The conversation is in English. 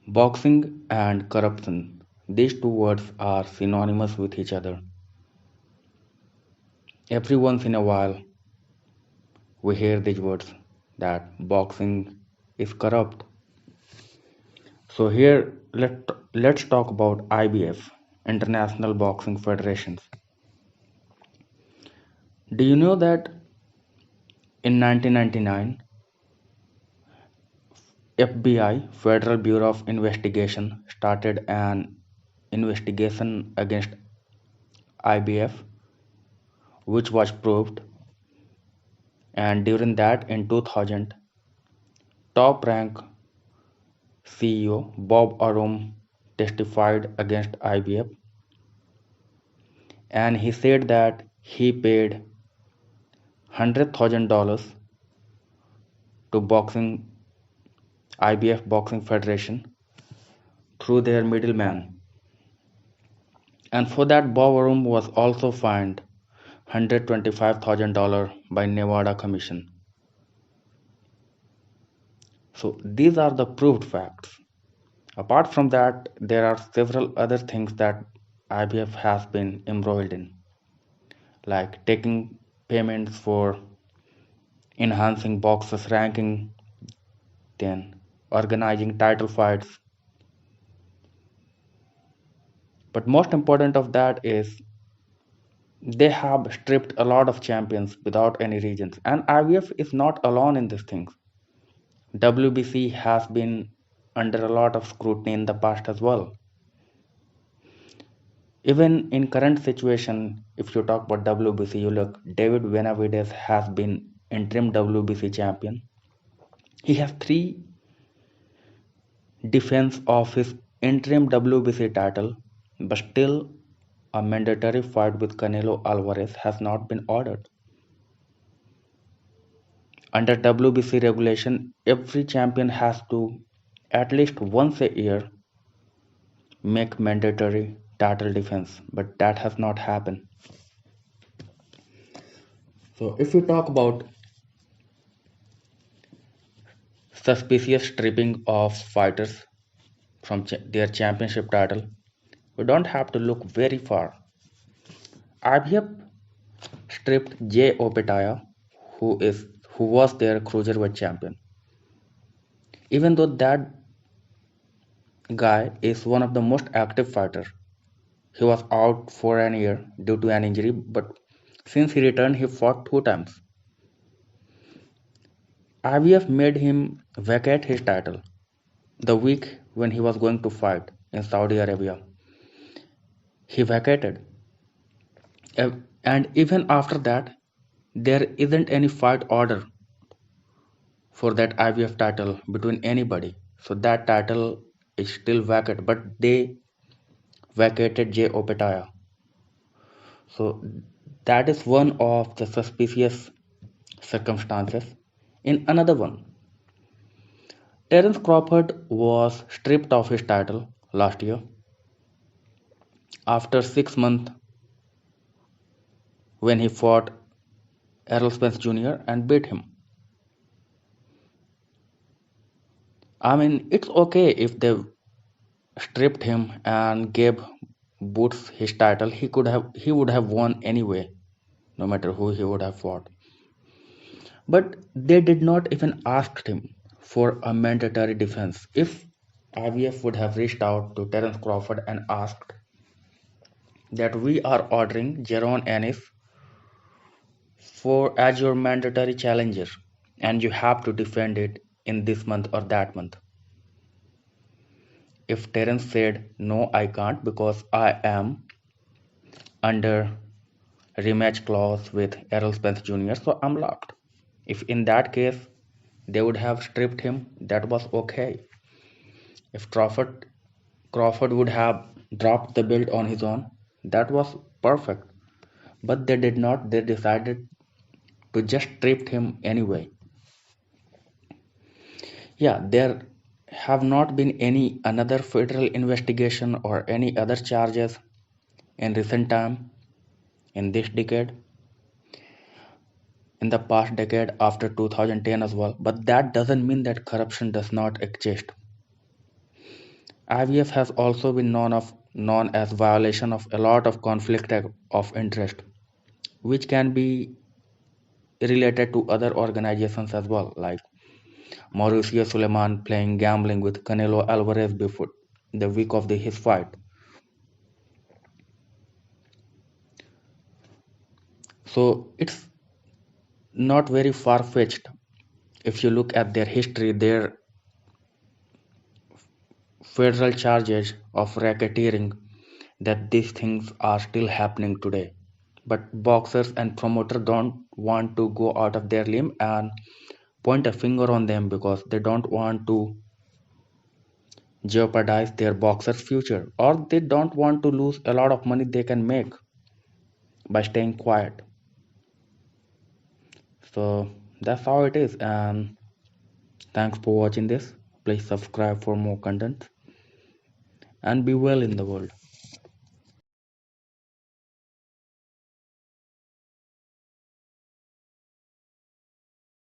Boxing and corruption. These two words are synonymous with each other. Every once in a while, we hear these words that boxing is corrupt. So here let's talk about IBF, International Boxing Federations. Do you know that in 1999, FBI, Federal Bureau of Investigation, started an investigation against IBF, which was proved, and during that in 2000, top rank CEO Bob Arum testified against IBF, and he said that he paid $100,000 to boxing IBF Boxing Federation through their middleman, and for that Bob Arum was also fined $125,000 by Nevada Commission. So these are the proved facts. Apart from that, there are several other things that IBF has been embroiled in, like taking payments for enhancing boxers ranking, then organizing title fights. But most important of that is they have stripped a lot of champions without any reasons. And IBF is not alone in these things. WBC has been under a lot of scrutiny in the past as well. Even in current situation, if you talk about WBC, you look, David Benavides has been interim WBC champion. He has three defense of his interim WBC title, but still a mandatory fight with Canelo Alvarez has not been ordered. Under WBC regulation, every champion has to at least once a year make mandatory title defense, but that has not happened. So if we talk about suspicious stripping of fighters from their championship title, we don't have to look very far. IBF stripped Jai Opetaia, who was their cruiserweight champion. Even though that guy is one of the most active fighter, he was out for an year due to an injury, but since he returned, he fought two times. IBF made him vacate his title the week when he was going to fight in Saudi Arabia. He vacated. And even after that, there isn't any fight order for that IBF title between anybody. So that title is still vacant, but they vacated Jay Opetaia. So that is one of the suspicious circumstances. In another one, Terence Crawford was stripped of his title last year after 6 months when he fought Errol Spence Jr. and beat him. I mean, it's okay if they stripped him and gave Boots his title. He would have won anyway, no matter who he would have fought. But they did not even ask him for a mandatory defense. If IBF would have reached out to Terence Crawford and asked that we are ordering Jaron Ennis for as your mandatory challenger and you have to defend it in this month or that month. If Terence said no, I can't because I am under rematch clause with Errol Spence Jr., so I'm locked. If in that case they would have stripped him, that was okay. If Crawford would have dropped the belt on his own, that was perfect. But they did not. They decided to just strip him anyway. Yeah, there have not been any another federal investigation or any other charges in recent time in this decade, in the past decade after 2010 as well, but that doesn't mean that corruption does not exist. IVF has also been known as violation of a lot of conflict of interest, which can be related to other organizations as well, like Mauricio Suleiman playing gambling with Canelo Alvarez before the week of his fight. So it's not very far fetched. If you look at their history, their federal charges of racketeering, that these things are still happening today. But boxers and promoters don't want to go out of their limb and point a finger on them because they don't want to jeopardize their boxer's future, or they don't want to lose a lot of money they can make by staying quiet. So that's how it is, and thanks for watching this. Please subscribe for more content and be well in the world.